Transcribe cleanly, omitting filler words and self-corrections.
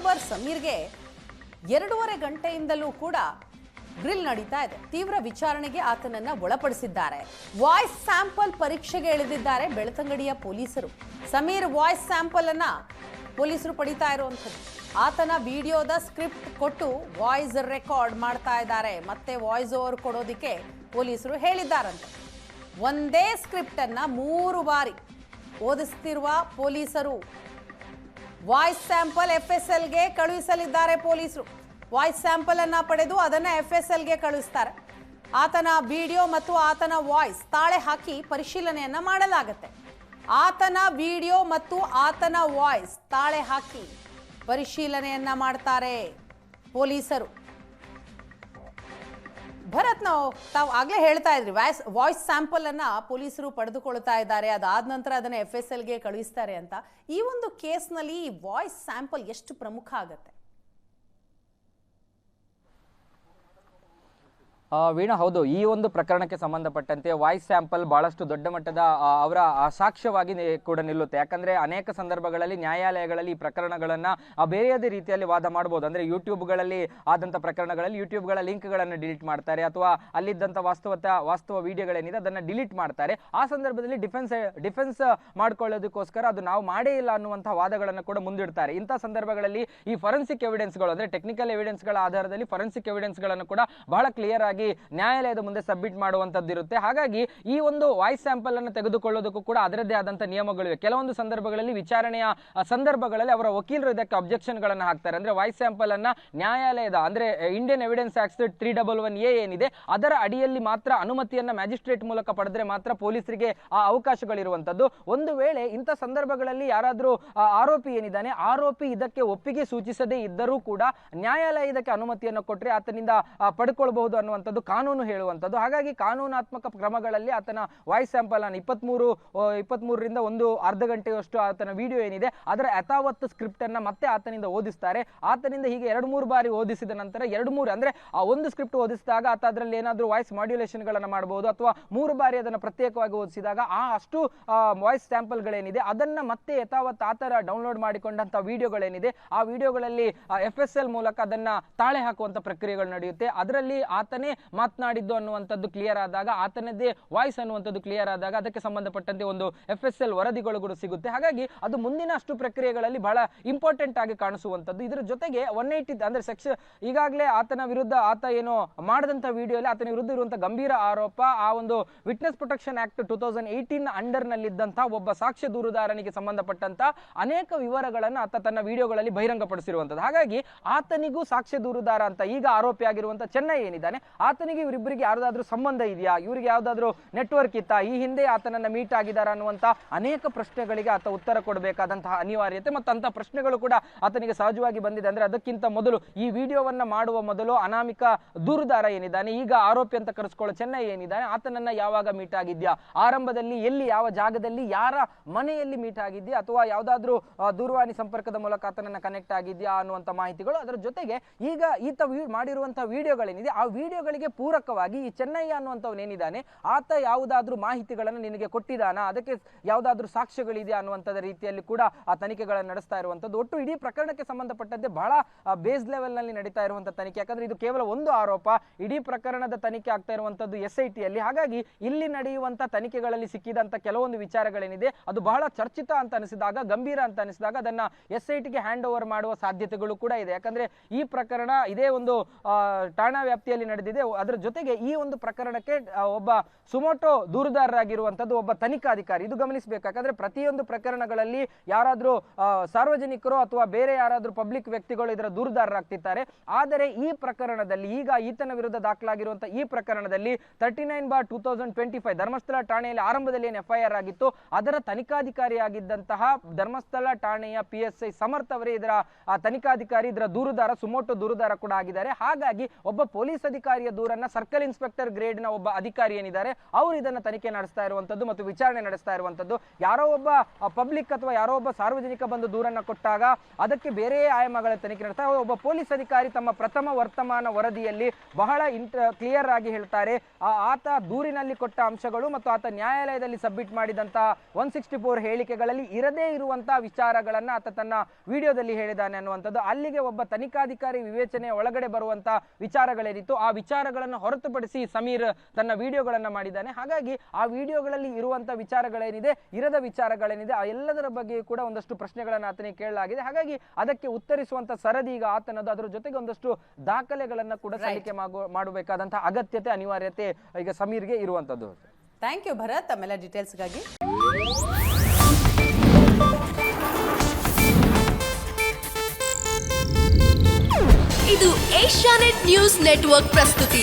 YouTuber ಸಮೀರ್ಗೆ 2.5 ಗಂಟೆಯಿಂದಲೂ ಕೂಡ grill ನಡೀತಾ ಇದೆ. ತೀವ್ರ ವಿಚಾರಣೆಗೆ ಆತನನ್ನ ಒಳಪಡಿಸಿದ್ದಾರೆ. ವಾಯ್ಸ್ ಸ್ಯಾಂಪಲ್ ಪರೀಕ್ಷೆಗೆ ಇಳಿದಿದ್ದಾರೆ ಬೆಳ್ತಂಗಡಿಯ ಪೊಲೀಸರು. ಸಮೀರ್ ವಾಯ್ಸ್ ಸ್ಯಾಂಪಲ್ ಅನ್ನ ಪೊಲೀಸರು ಪಡಿತಾ ಇರುವಂಥದ್ದು. ಆತನ ವಿಡಿಯೋದ ಸ್ಕ್ರಿಪ್ಟ್ ಕೊಟ್ಟು ವಾಯ್ಸ್ ರೆಕಾರ್ಡ್ ಮಾಡ್ತಾ ಇದ್ದಾರೆ. ಮತ್ತೆ ವಾಯ್ಸ್ ಓವರ್ ಕೊಡೋದಿಕ್ಕೆ ಪೊಲೀಸರು ಹೇಳಿದ್ದಾರಂತೆ. ಒಂದೇ ಸ್ಕ್ರಿಪ್ಟ್ ಅನ್ನ 3 ಬಾರಿ ಓದಿಸ್ತಿರುವ ಪೊಲೀಸರು ವಾಯ್ಸ್ ಸ್ಯಾಂಪಲ್ FSLಗೆ ಕಳುಹಿಸಲಿದ್ದಾರೆ. ಪೊಲೀಸರು ವಾಯ್ಸ್ ಸ್ಯಾಂಪಲ್ ಅನ್ನ ಪಡೆದು ಅದನ್ನ FSLಗೆ ಕಳುಹಿಸ್ತಾರೆ. ಆತನ ವಿಡಿಯೋ ಮತ್ತು ಆತನ ವಾಯ್ಸ್ ತಾಳೆ ಹಾಕಿ ಪರಿಶೀಲನೆಯನ್ನ ಮಾಡಲಾಗುತ್ತೆ. ಆತನ ವಿಡಿಯೋ ಮತ್ತು ಆತನ ವಾಯ್ಸ್ ತಾಳೆ ಹಾಕಿ ಪರಿಶೀಲನೆಯನ್ನ ಮಾಡ್ತಾರೆ ಪೊಲೀಸರು. ಭರತ್, ತಾವು ಆಗ್ಲೇ ಹೇಳ್ತಾ ಇದ್ರಿ ವಾಯ್ಸ್ ಸ್ಯಾಂಪಲ್ ಅನ್ನ ಪೊಲೀಸರು ಪಡೆದುಕೊಳ್ತಾ ಇದ್ದಾರೆ, ಅದಾದ ನಂತರ ಅದನ್ನ FSLಗೆ ಕಳುಹಿಸ್ತಾರೆ ಅಂತ. ಈ ಒಂದು ಕೇಸ್ನಲ್ಲಿ ವಾಯ್ಸ್ ಸ್ಯಾಂಪಲ್ ಎಷ್ಟು ಪ್ರಮುಖ ಆಗತ್ತೆ? ವೀಣಾ, ಹೌದು, ಈ ಒಂದು ಪ್ರಕರಣಕ್ಕೆ ಸಂಬಂಧಪಟ್ಟಂತೆ ವಾಯ್ಸ್ ಸ್ಯಾಂಪಲ್ ಬಹಳಷ್ಟು ದೊಡ್ಡ ಮಟ್ಟದ ಅವರ ಸಾಕ್ಷ್ಯವಾಗಿ ಕೂಡ ನಿಲ್ಲುತ್ತೆ. ಯಾಕಂದ್ರೆ ಅನೇಕ ಸಂದರ್ಭಗಳಲ್ಲಿ ನ್ಯಾಯಾಲಯಗಳಲ್ಲಿ ಈ ಪ್ರಕರಣಗಳನ್ನ ಬೇರೆಯದೇ ರೀತಿಯಲ್ಲಿ ವಾದ ಮಾಡಬಹುದು. ಅಂದ್ರೆ ಯೂಟ್ಯೂಬ್ಗಳಲ್ಲಿ ಆದಂಥ ಪ್ರಕರಣಗಳಲ್ಲಿ ಯೂಟ್ಯೂಬ್ಗಳ ಲಿಂಕ್ಗಳನ್ನು ಡಿಲೀಟ್ ಮಾಡ್ತಾರೆ, ಅಥವಾ ಅಲ್ಲಿದ್ದಂಥ ವಾಸ್ತವ ವಿಡಿಯೋಗಳೇನಿದೆ ಅದನ್ನ ಡಿಲೀಟ್ ಮಾಡ್ತಾರೆ. ಆ ಸಂದರ್ಭದಲ್ಲಿ ಡಿಫೆನ್ಸ್ ಮಾಡ್ಕೊಳ್ಳೋದಕ್ಕೋಸ್ಕರ ಅದು ನಾವು ಮಾಡೇ ಇಲ್ಲ ಅನ್ನುವಂತಹ ವಾದಗಳನ್ನು ಕೂಡ ಮುಂದಿಡ್ತಾರೆ. ಇಂಥ ಸಂದರ್ಭಗಳಲ್ಲಿ ಈ ಫೊರೆನ್ಸಿಕ್ ಎವಿಡೆನ್ಸ್ಗಳು, ಅಂದ್ರೆ ಟೆಕ್ನಿಕಲ್ ಎವಿಡೆನ್ಸ್ಗಳ ಆಧಾರದಲ್ಲಿ ಫೊರೆನ್ಸಿಕ್ ಎವಿಡೆನ್ಸ್ಗಳನ್ನು ಕೂಡ ಬಹಳ ಕ್ಲಿಯರ್ ಆಗಿ ನ್ಯಾಯಾಲಯದ ಮುಂದೆ ಸಬ್ಮಿಟ್ ಮಾಡುವಂತದ್ದು ಇರುತ್ತೆ. ಹಾಗಾಗಿ ಈ ಒಂದು ವಾಯ್ಸ್ ಸ್ಯಾಂಪಲ್ ಅನ್ನು ತೆಗೆದುಕೊಳ್ಳೋದಕ್ಕೂ ಕೂಡ ಅದರದ್ದೇ ಆದಂತಹ ನಿಯಮಗಳಿವೆ. ಕೆಲವೊಂದು ಸಂದರ್ಭಗಳಲ್ಲಿ ವಿಚಾರಣೆಯ ಸಂದರ್ಭಗಳಲ್ಲಿ ಅವರ ವಕೀಲರು ಇದಕ್ಕೆ ಅಬ್ಜೆಕ್ಷನ್ ಗಳನ್ನ ಹಾಕ್ತಾರೆ. ಅಂದ್ರೆ ವಾಯ್ಸ್ ಸ್ಯಾಂಪಲ್ ಅನ್ನ ನ್ಯಾಯಾಲಯದ, ಅಂದ್ರೆ ಇಂಡಿಯನ್ ಎವಿಡೆನ್ಸ್ ಆಕ್ಟ್ 311A ಏನಿದೆ ಅದರ ಅಡಿಯಲ್ಲಿ ಮಾತ್ರ ಅನುಮತಿಯನ್ನ ಮ್ಯಾಜಿಸ್ಟ್ರೇಟ್ ಮೂಲಕ ಪಡೆದ್ರೆ ಮಾತ್ರ ಪೊಲೀಸರಿಗೆ ಆ ಅವಕಾಶಗಳಿರುವಂತದ್ದು. ಒಂದು ವೇಳೆ ಇಂಥ ಸಂದರ್ಭಗಳಲ್ಲಿ ಯಾರಾದ್ರೂ ಆರೋಪಿ ಏನಿದ್ದಾನೆ, ಆರೋಪಿ ಇದಕ್ಕೆ ಒಪ್ಪಿಗೆ ಸೂಚಿಸದೇ ಇದ್ದರೂ ಕೂಡ ನ್ಯಾಯಾಲಯ ಇದಕ್ಕೆ ಅನುಮತಿಯನ್ನು ಕೊಟ್ಟರೆ ಆತನಿಂದ ಪಡ್ಕೊಳ್ಬಹುದು ಅನ್ನುವಂಥದ್ದು ಕಾನೂನು ಹೇಳುವಂಥದ್ದು. ಹಾಗಾಗಿ ಕಾನೂನಾತ್ಮಕ ಕ್ರಮಗಳಲ್ಲಿ ಆತನ ವಾಯ್ಸ್ ಸ್ಯಾಂಪಲ್ ಅನ್ನು 23ರಿಂದ 1.5 ಗಂಟೆಯಷ್ಟು ಆತನ ವಿಡಿಯೋ ಏನಿದೆ ಅದರ ಯಥಾವತ್ ಸ್ಕ್ರಿಪ್ಟ್ ಅನ್ನ ಮತ್ತೆ ಆತನಿಂದ ಓದಿಸ್ತಾರೆ. ಆತನಿಂದ ಹೀಗೆ 2-3 ಬಾರಿ ಓದಿಸಿದ ನಂತರ 2-3 ಅಂದ್ರೆ ಆ ಒಂದು ಸ್ಕ್ರಿಪ್ಟ್ ಓದಿಸಿದಾಗ ಆತ ಅದರಲ್ಲಿ ಏನಾದ್ರೂ ವಾಯ್ಸ್ ಮಾಡ್ಯುಲೇಷನ್ ಗಳನ್ನ ಮಾಡಬಹುದು, ಅಥವಾ 3 ಬಾರಿ ಅದನ್ನು ಪ್ರತ್ಯೇಕವಾಗಿ ಓದಿಸಿದಾಗ ಅಷ್ಟು ವಾಯ್ಸ್ ಸ್ಯಾಂಪಲ್ ಗಳೇನಿದೆ ಅದನ್ನ ಮತ್ತೆ ಯಥಾವತ್ ಆತರ ಡೌನ್ಲೋಡ್ ಮಾಡಿಕೊಂಡಂತ ವಿಡಿಯೋಗಳೇನಿದೆ ಆ ವಿಡಿಯೋಗಳಲ್ಲಿ FSL ಮೂಲಕ ಅದನ್ನ ತಾಳೆ ಹಾಕುವಂತ ಪ್ರಕ್ರಿಯೆಗಳು ನಡೆಯುತ್ತೆ. ಅದರಲ್ಲಿ ಆತನೇ ಮಾತನಾಡಿದ್ದು ಅನ್ನುವಂಥದ್ದು ಕ್ಲಿಯರ್ ಆದಾಗ, ಆತನದೇ ವಾಯ್ಸ್ ಅನ್ನುವಂಥದ್ದು ಕ್ಲಿಯರ್ ಆದಾಗ ಅದಕ್ಕೆ ಸಂಬಂಧಪಟ್ಟಂತೆ ಒಂದು FSL ವರದಿಗಳು ಕೂಡ ಸಿಗುತ್ತೆ. ಹಾಗಾಗಿ ಅದು ಮುಂದಿನ ಅಷ್ಟು ಪ್ರಕ್ರಿಯೆಗಳಲ್ಲಿ ಬಹಳ ಇಂಪಾರ್ಟೆಂಟ್ ಆಗಿ ಕಾಣಿಸುವಂಥದ್ದು. ಇದರ ಜೊತೆಗೆ 180 ಅಂದ್ರೆ ಸೆಕ್ಷನ್, ಈಗಾಗಲೇ ಆತನ ವಿರುದ್ಧ ಆತ ಏನು ಮಾಡದಂತ ವಿಡಿಯೋಲಿ ಆತನ ವಿರುದ್ಧ ಇರುವಂತಹ ಗಂಭೀರ ಆರೋಪ, ಆ ಒಂದು ವಿಟ್ನೆಸ್ ಪ್ರೊಟೆಕ್ಷನ್ ಆಕ್ಟ್ 2018 ಅಂಡರ್ ನಲ್ಲಿದ್ದಂತಹ ಒಬ್ಬ ಸಾಕ್ಷ್ಯ ದೂರುದಾರನಿಗೆ ಸಂಬಂಧಪಟ್ಟಂತ ಅನೇಕ ವಿವರಗಳನ್ನು ಆತ ತನ್ನ ವಿಡಿಯೋಗಳಲ್ಲಿ ಬಹಿರಂಗಪಡಿಸಿರುವಂಥದ್ದು. ಹಾಗಾಗಿ ಆತನಿಗೂ ಸಾಕ್ಷ್ಯ ದೂರುದಾರ ಅಂತ ಈಗ ಆರೋಪಿ ಆಗಿರುವಂತಹ ಚೆನ್ನೈ ಏನಿದ್ದಾನೆ ಆತನಿಗೆ ಇವರಿಬ್ಬರಿಗೆ ಯಾವ್ದಾದ್ರೂ ಸಂಬಂಧ ಇದೆಯಾ, ಇವರಿಗೆ ಯಾವ್ದಾದ್ರು ನೆಟ್ವರ್ಕ್ ಇತ್ತಾ, ಈ ಹಿಂದೆ ಆತನನ್ನ ಮೀಟ್ ಆಗಿದಾರ ಅನ್ನುವಂತ ಅನೇಕ ಪ್ರಶ್ನೆಗಳಿಗೆ ಆತ ಉತ್ತರ ಕೊಡಬೇಕಾದಂತಹ ಅನಿವಾರ್ಯತೆ ಮತ್ತು ಅಂತ ಪ್ರಶ್ನೆಗಳು ಕೂಡ ಆತನಿಗೆ ಸಹಜವಾಗಿ ಬಂದಿದೆ. ಅಂದ್ರೆ ಅದಕ್ಕಿಂತ ಮೊದಲು ಈ ವಿಡಿಯೋವನ್ನ ಮಾಡುವ ಮೊದಲು ಅನಾಮಿಕ ದೂರುದಾರ ಏನಿದ್ದಾನೆ, ಈಗ ಆರೋಪಿ ಅಂತ ಕರೆಸ್ಕೊಳ್ಳೋ ಚೆನ್ನೈ ಏನಿದ್ದಾನೆ, ಆತನನ್ನ ಯಾವಾಗ ಮೀಟ್ ಆಗಿದ್ಯಾ, ಆರಂಭದಲ್ಲಿ ಎಲ್ಲಿ, ಯಾವ ಜಾಗದಲ್ಲಿ, ಯಾರ ಮನೆಯಲ್ಲಿ ಮೀಟ್ ಆಗಿದ್ಯಾ, ಅಥವಾ ಯಾವ್ದಾದ್ರು ದೂರವಾಣಿ ಸಂಪರ್ಕದ ಮೂಲಕ ಆತನನ್ನ ಕನೆಕ್ಟ್ ಆಗಿದ್ಯಾ ಅನ್ನುವಂತ ಮಾಹಿತಿಗಳು. ಅದರ ಜೊತೆಗೆ ಈಗ ಈತ ಮಾಡಿರುವಂತಹ ವಿಡಿಯೋಗಳೇನಿದೆ ಆ ವಿಡಿಯೋಗಳಿಗೆ ಪೂರಕವಾಗಿ ಈ ಚೆನ್ನೈ ಅನ್ನುವಂಥವನೇನಿದ್ದಾನೆ ಆತ ಯಾವುದಾದ್ರೂ ಮಾಹಿತಿಗಳನ್ನು ನಿನಗೆ ಕೊಟ್ಟಿದ್ದಾನ, ಅದಕ್ಕೆ ಯಾವುದಾದ್ರೂ ಸಾಕ್ಷ್ಯಗಳಿದೆಯಾ ಅನ್ನುವಂಥದ್ದು ರೀತಿಯಲ್ಲಿ ಕೂಡ ಆ ತನಿಖೆಗಳನ್ನು ನಡೆಸ್ತಾ ಇರುವಂಥದ್ದು. ಒಟ್ಟು ಇಡೀ ಪ್ರಕರಣಕ್ಕೆ ಸಂಬಂಧಪಟ್ಟಂತೆ ಬಹಳ ಬೇಸ್ ಲೆವೆಲ್ ನಲ್ಲಿ ನಡೀತಾ ಇರುವಂತಹ ತನಿಖೆ. ಯಾಕಂದ್ರೆ ಇದು ಕೇವಲ ಒಂದು ಆರೋಪ, ಇಡೀ ಪ್ರಕರಣದ ತನಿಖೆ ಆಗ್ತಾ ಇರುವಂತದ್ದು SIT ಯಲ್ಲಿ. ಹಾಗಾಗಿ ಇಲ್ಲಿ ನಡೆಯುವಂತಹ ತನಿಖೆಗಳಲ್ಲಿ ಸಿಕ್ಕಿದಂತ ಕೆಲವೊಂದು ವಿಚಾರಗಳೇನಿದೆ ಅದು ಬಹಳ ಚರ್ಚಿತ ಅಂತ ಅನಿಸಿದಾಗ, ಗಂಭೀರ ಅಂತ ಅನಿಸಿದಾಗ ಅದನ್ನ SIT ಗೆ ಹ್ಯಾಂಡ್ ಓವರ್ ಮಾಡುವ ಸಾಧ್ಯತೆಗಳು ಕೂಡ ಇದೆ. ಯಾಕಂದ್ರೆ ಈ ಪ್ರಕರಣ ಇದೇ ಒಂದು ಠಾಣಾ ವ್ಯಾಪ್ತಿಯಲ್ಲಿ ನಡೆದಿದೆ. ಅದರ ಜೊತೆಗೆ ಈ ಒಂದು ಪ್ರಕರಣಕ್ಕೆ ಒಬ್ಬ ಸುಮೋಟೋ ದೂರುದಾರರಾಗಿರುವಂತದ್ದು ಒಬ್ಬ ತನಿಖಾಧಿಕಾರಿ. ಇದು ಗಮನಿಸಬೇಕು. ಯಾಕಂದ್ರೆ ಪ್ರತಿಯೊಂದು ಪ್ರಕರಣಗಳಲ್ಲಿ ಯಾರಾದ್ರೂ ಸಾರ್ವಜನಿಕರು ಅಥವಾ ಬೇರೆ ಯಾರಾದ್ರೂ ಪಬ್ಲಿಕ್ ವ್ಯಕ್ತಿಗಳು ಇದರ ದೂರುದಾರರಾಗ್ತಿದ್ದಾರೆ. ಆದರೆ ಈ ಪ್ರಕರಣದಲ್ಲಿ ಈಗ ಈತನ ವಿರುದ್ಧ ದಾಖಲಾಗಿರುವಂತಹ ಈ ಪ್ರಕರಣದಲ್ಲಿ 39/2025 ಧರ್ಮಸ್ಥಳ ಠಾಣೆಯಲ್ಲಿ ಆರಂಭದಲ್ಲಿ ಏನು FIR ಆಗಿತ್ತು ಅದರ ತನಿಖಾಧಿಕಾರಿಯಾಗಿದ್ದಂತಹ ಧರ್ಮಸ್ಥಳ ಠಾಣೆಯ PSI ಸಮರ್ಥ ಅವರೇ ಇದರ ತನಿಖಾಧಿಕಾರಿ, ಇದರ ದೂರುದಾರ, ಸುಮೋಟೋ ದೂರುದಾರ ಕೂಡ ಆಗಿದ್ದಾರೆ. ಹಾಗಾಗಿ ಒಬ್ಬ ಪೊಲೀಸ್ ಅಧಿಕಾರಿಯ ದೂರನ್ನ ಸರ್ಕಲ್ ಇನ್ಸ್ಪೆಕ್ಟರ್ ಗ್ರೇಡ್ ನ ಒಬ್ಬ ಅಧಿಕಾರಿ ಏನಿದ್ದಾರೆ ಅವರು ಇದನ್ನ ತನಿಖೆ ನಡೆಸ್ತಾ ಇರುವಂತದ್ದು ಮತ್ತು ವಿಚಾರಣೆ ನಡೆಸ್ತಾ ಇರುವಂತದ್ದು. ಯಾರೋ ಒಬ್ಬ ಪಬ್ಲಿಕ್ ಅಥವಾ ಯಾರೋ ಒಬ್ಬ ಸಾರ್ವಜನಿಕ ಬಂದು ದೂರನ್ನ ಕೊಟ್ಟಾಗ ಅದಕ್ಕೆ ಬೇರೆ ಆಯಾಮಗಳ ತನಿಖೆ ನಡೆಸ್ತಾರೆ. ಒಬ್ಬ ಪೊಲೀಸ್ ಅಧಿಕಾರಿ ತಮ್ಮ ಪ್ರಥಮ ವರ್ತಮಾನ ವರದಿಯಲ್ಲಿ ಬಹಳ ಕ್ಲಿಯರ್ ಆಗಿ ಹೇಳ್ತಾರೆ, ಆತ ದೂರಿನಲ್ಲಿ ಕೊಟ್ಟ ಅಂಶಗಳು ಮತ್ತು ಆತ ನ್ಯಾಯಾಲಯದಲ್ಲಿ ಸಬ್ಮಿಟ್ ಮಾಡಿದಂತಹ 164 ಹೇಳಿಕೆಗಳಲ್ಲಿ ಇರದೇ ಇರುವಂತಹ ವಿಚಾರಗಳನ್ನ ಆತ ತನ್ನ ವಿಡಿಯೋದಲ್ಲಿ ಹೇಳಿದ್ದಾನೆ ಅನ್ನುವಂಥದ್ದು. ಅಲ್ಲಿಗೆ ಒಬ್ಬ ತನಿಖಾಧಿಕಾರಿ ವಿವೇಚನೆಯ ಒಳಗಡೆ ಬರುವಂತಹ ವಿಚಾರಗಳೇನಿತ್ತು ಆ ವಿಚಾರಗಳನ್ನು ಹೊರತುಪಡಿಸಿ ಸಮೀರ್ ತನ್ನ ವಿಡಿಯೋಗಳನ್ನ ಮಾಡಿದ್ದಾನೆ. ಹಾಗಾಗಿ ಆ ವಿಡಿಯೋಗಳಲ್ಲಿ ಇರುವಂತಹ ವಿಚಾರಗಳೇನಿದೆ, ಇರದ ವಿಚಾರಗಳೇನಿದೆ, ಆ ಎಲ್ಲದರ ಬಗ್ಗೆ ಕೂಡ ಒಂದಷ್ಟು ಪ್ರಶ್ನೆಗಳನ್ನು ಆತನಿಗೆ ಕೇಳಲಾಗಿದೆ. ಹಾಗಾಗಿ ಅದಕ್ಕೆ ಉತ್ತರಿಸುವಂತ ಸರದಿ ಈಗ ಆತನದು. ಅದರ ಜೊತೆಗೆ ಒಂದಷ್ಟು ದಾಖಲೆಗಳನ್ನ ಕೂಡ ಸಲ್ಲಿಕೆ ಮಾಡಬೇಕಾದಂತಹ ಅಗತ್ಯತೆ, ಅನಿವಾರ್ಯತೆ ಈಗ ಸಮೀರ್ಗೆ ಇರುವಂತದ್ದು. ಥ್ಯಾಂಕ್ ಯು ಭರತ್, ತಮ್ಮೆಲ್ಲ ಡೀಟೇಲ್ಸ್ಗಾಗಿ. ಇದು ಏಷ್ಯಾನೆಟ್ ನ್ಯೂಸ್ ನೆಟ್ವರ್ಕ್ ಪ್ರಸ್ತುತಿ.